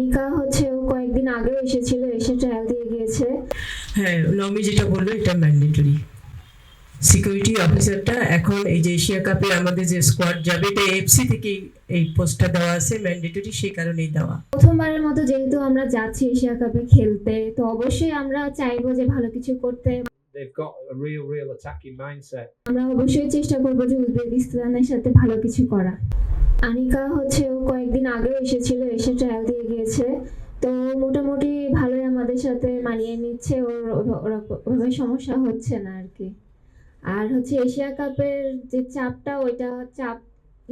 আনিকা হচ্ছে ও কয়েকদিন আগেও এসেছিল, এসে ট্রায়াল দিয়ে গিয়েছে। হ্যাঁ, নমি যেটা বললো এটা ম্যান্ডেটরি। সিকিউরিটি অফিসারটা এখন এই যে এশিয়া কাপে আমাদের যে স্কোয়াড যাবে এটা এফসি থেকে এই পোস্টটা দেওয়া আছে, ম্যান্ডেটরি, সেই কারণেই দেওয়া। প্রথমবারের মতো যেহেতু আমরা যাচ্ছি এশিয়া কাপে খেলতে, তো অবশ্যই আমরা চাইবো যে ভালো কিছু করতে। They've got a real attacking mindset. আমরা অবশ্যই চেষ্টা করবো যে উজবেকিস্তানের সাথে ভালো কিছু করা। আনিকা হচ্ছে ও কয়েকদিন আগেও এসেছিল, এসে ট্রায়াল দিয়ে গিয়েছে। তো মোটামুটি ভালোই আমাদের সাথে মানিয়ে নিচ্ছে, ওভাবে সমস্যা হচ্ছে না আর কি। আর হচ্ছে এশিয়া কাপের যে চাপটা, ওইটা চাপ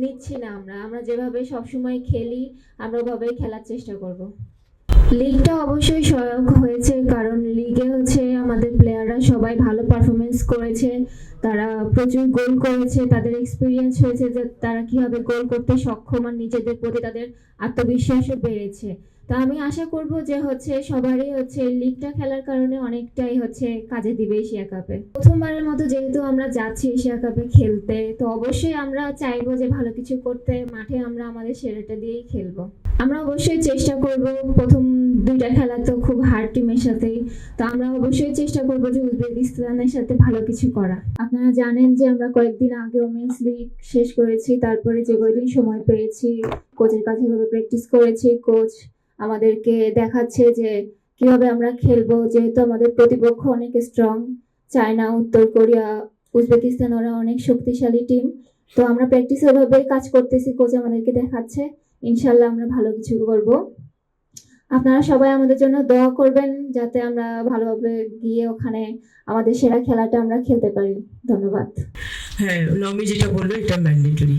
নিচ্ছি না আমরা যেভাবে সবসময় খেলি আমরা ওভাবেই খেলার চেষ্টা করব। লিগটা অবশ্যই সহায়ক হয়েছে, কারণ লিগে হচ্ছে আমাদের প্লেয়াররা সবাই ভালো পারফরমেন্স করেছে, তারা প্রচুর গোল করেছে, তাদের এক্সপিরিয়েন্স হয়েছে যে তারা কিভাবে গোল করতে সক্ষম, আর নিজেদের প্রতি তাদের আত্মবিশ্বাসও বেড়েছে। তো আমি আশা করব যে হচ্ছে সবারই হচ্ছে লিগটা খেলার কারণে অনেকটাই হচ্ছে কাজে দিবে এশিয়া কাপে। প্রথমবারের মতো যেহেতু আমরা যাচ্ছি এশিয়া কাপে খেলতে, তো অবশ্যই আমরা চাইবো যে ভালো কিছু করতে, মাঠে আমরা আমাদের সেরাটা দিয়েই খেলবো। আমরা অবশ্যই চেষ্টা করব, প্রথম দুইটা খেলা তো খুব হার্ড টিমের সাথেই, তো আমরা অবশ্যই চেষ্টা করব যে উজবেকিস্তানের সাথে ভালো কিছু করা। আপনারা জানেন যে আমরা কয়েকদিন আগে ওমেন্স লিগ শেষ করেছি, তারপরে যে কয়েকদিন সময় পেয়েছি কোচের কাছে ভাবে প্র্যাকটিস করেছি। কোচ আমাদেরকে দেখাচ্ছে যে কিভাবে আমরা খেলবো, যেহেতু আমাদের প্রতিপক্ষ অনেক স্ট্রং, চায়না, উত্তর কোরিয়া, উজবেকিস্তান, ওরা অনেক শক্তিশালী টিম। তো আমরা প্র্যাকটিস ওইভাবেই কাজ করতেছি, কোচ আমাদেরকে দেখাচ্ছে। ইনশাল্লাহ আমরা ভালো কিছু করব। আপনারা সবাই আমাদের জন্য দোয়া করবেন যাতে আমরা ভালোভাবে গিয়ে ওখানে আমাদের সেরা খেলাটা আমরা খেলতে পারি। ধন্যবাদ। হ্যাঁ, নমি যেটা বললো এটা ম্যান্ডেটরি।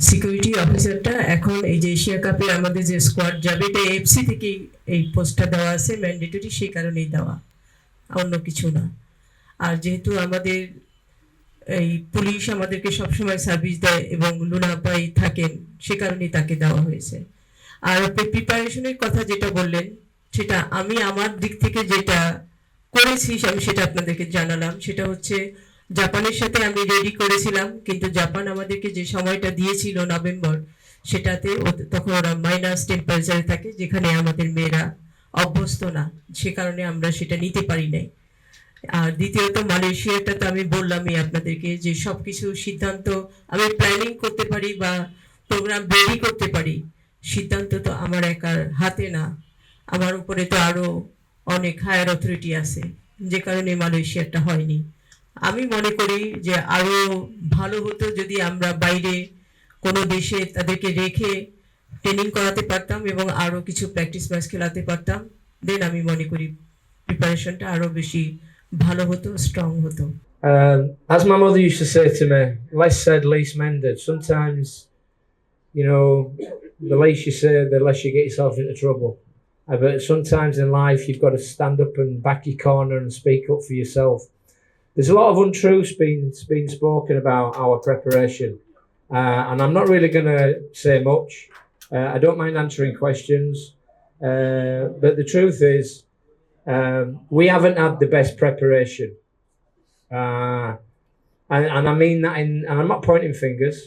সিকিউরিটি অফিসারটা এখন এই যে এশিয়া কাপে আমাদের যে স্কোয়াড যাবে এটা এফসি থেকে এই পোস্টটা দেওয়া আছে, ম্যান্ডেটরি, সেই কারণেই দেওয়া, অন্য কিছু না। আর যেহেতু আমাদের এই পুলিশ আমাদেরকে সবসময় সার্ভিস দেয় এবং লুনাপাই থাকেন, সে কারণেই তাকে দেওয়া হয়েছে। আর প্রিপারেশনের কথা যেটা বললেন, সেটা আমি আমার দিক থেকে যেটা করেছি আমি সেটা আপনাদেরকে জানালাম। সেটা হচ্ছে জাপানের সাথে আমি রেডি করেছিলাম, কিন্তু জাপান আমাদেরকে যে সময়টা দিয়েছিল নভেম্বর, সেটাতে তখন ওরা মাইনাস টেম্পারেচারে থাকে, যেখানে আমাদের মেয়েরা অভ্যস্ত না, সে কারণে আমরা সেটা নিতে পারি নাই। আর দ্বিতীয়ত মালয়েশিয়াটা তো আমি বললামই আপনাদেরকে যে সবকিছু সিদ্ধান্ত আমি প্ল্যানিং করতে পারি বা প্রোগ্রাম রেডি করতে পারি, সিদ্ধান্ত তো আমার একার হাতে না, আমার উপরে তো আরো অনেক হায়ার অথরিটি আছে, যে কারণে মালয়েশিয়াটা হয়নি। আমি মনে করি যে আরো ভালো হতো যদি আমরা বাইরে কোনো দেশে তাদেরকে রেখে ট্রেনিং করাতে পারতাম এবং আরো কিছু প্র্যাকটিস ম্যাচ খেলাতে পারতাম, দেন আমি মনে করি প্রিপারেশনটা আরো বেশি ভালো হতো, স্ট্রং হতো। As my mother used to say to me, less said, least mended. Sometimes, you know, the less you say, the less you get yourself into trouble. But sometimes in life, you've got to stand up and back your corner and speak up for yourself. There's a lot of untruths being spoken about our preparation, and I'm not really going to say much. I don't mind answering questions, but the truth is, we haven't had the best preparation, and I mean that and I'm not pointing fingers,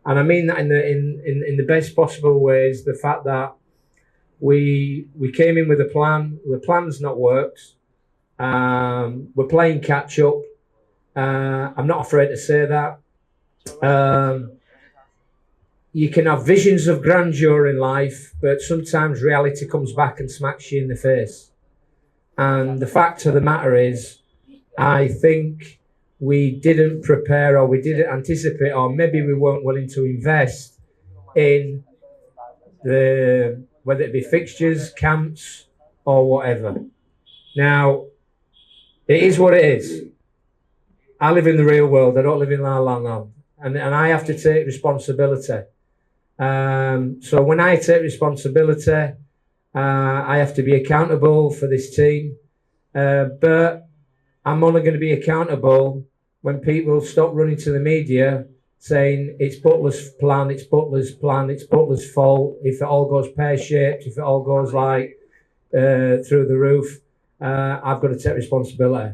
and I mean that in the best possible ways. The fact that we came in with a plan, the plan's not worked. We're playing catch up. I'm not afraid to say that. You can have visions of grandeur in life, but sometimes reality comes back and smacks you in the face. And the fact of the matter is, I think we didn't prepare, or we didn't anticipate, or maybe we weren't willing to invest in whether it be fixtures, camps, or whatever. Now, it is what it is. I live in the real world. I don't live in La La Land, and I have to take responsibility. So when I take responsibility, I have to be accountable for this team. But I'm only going to be accountable when people stop running to the media saying it's Butler's plan, it's Butler's plan, it's Butler's fault. If it all goes pear-shaped, if it all goes like through the roof, I've got to take responsibility.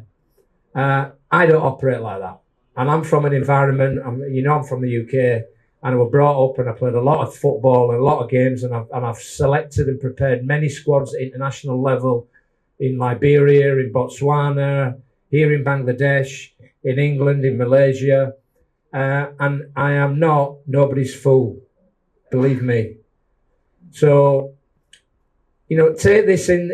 I don't operate like that. And I'm from an environment, I'm from the UK, and I was brought up and I played a lot of football and a lot of games, and I've selected and prepared many squads at international level in Liberia, in Botswana, here in Bangladesh, in England, in Malaysia, and I am not nobody's fool, believe me. So, you know, take this in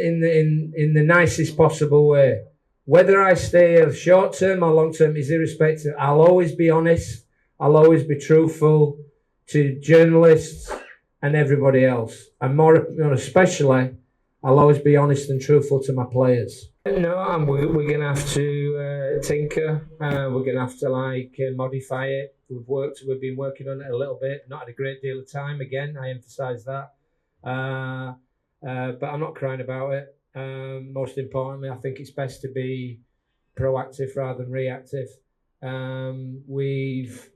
the nicest possible way. Whether I stay short term or long term is irrespective. I'll always be honest. I'll always be truthful to journalists and everybody else, and more especially, I'll always be honest and truthful to my players. No, we're gonna have to tinker. We're gonna have to modify it. We've been working on it a little bit. Not had a great deal of time. Again, I emphasise that. But I'm not crying about it. Most importantly, I think it's best to be proactive rather than reactive. We've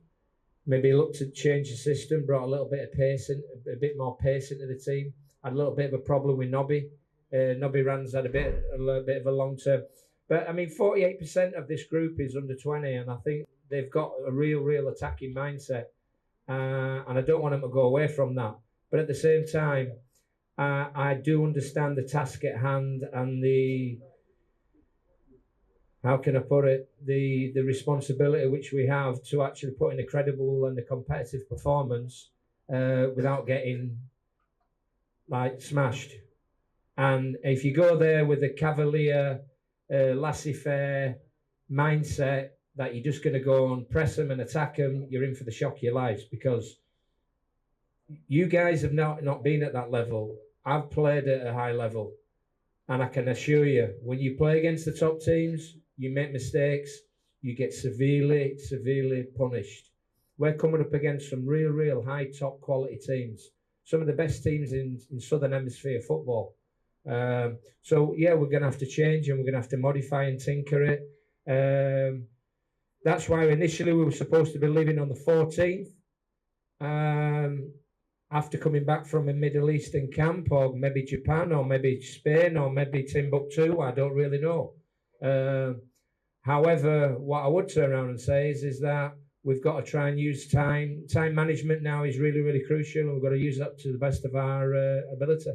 maybe looked to change the system, brought a little bit of pace in, a bit more pace into the team. Had a little bit of a problem with Nobby. Nobby Rand's had a little bit of a long term. But I mean, 48% of this group is under 20, and I think they've got a real attacking mindset. And I don't want them to go away from that. But at the same time, I do understand the task at hand and the, how can I put it, the responsibility which we have to actually put in a credible and a competitive performance without getting smashed. And if you go there with a cavalier, laissez-faire mindset that you're just going to go and press them and attack them, you're in for the shock of your lives, because you guys have not been at that level. I've played at a high level, and I can assure you, when you play against the top teams, you make mistakes, you get severely punished. We're coming up against some real high top quality teams, some of the best teams in Southern Hemisphere football. So yeah, we're going to have to change, and we're going to have to modify and tinker it. That's why initially we were supposed to be leaving on the 14th. After coming back from a Middle Eastern camp, or maybe Japan, or maybe Spain, or maybe Timbuktu, I don't really know. However, what I would turn around and say is that we've got to try and use time. Time management now is really crucial, and we've got to use that to the best of our ability.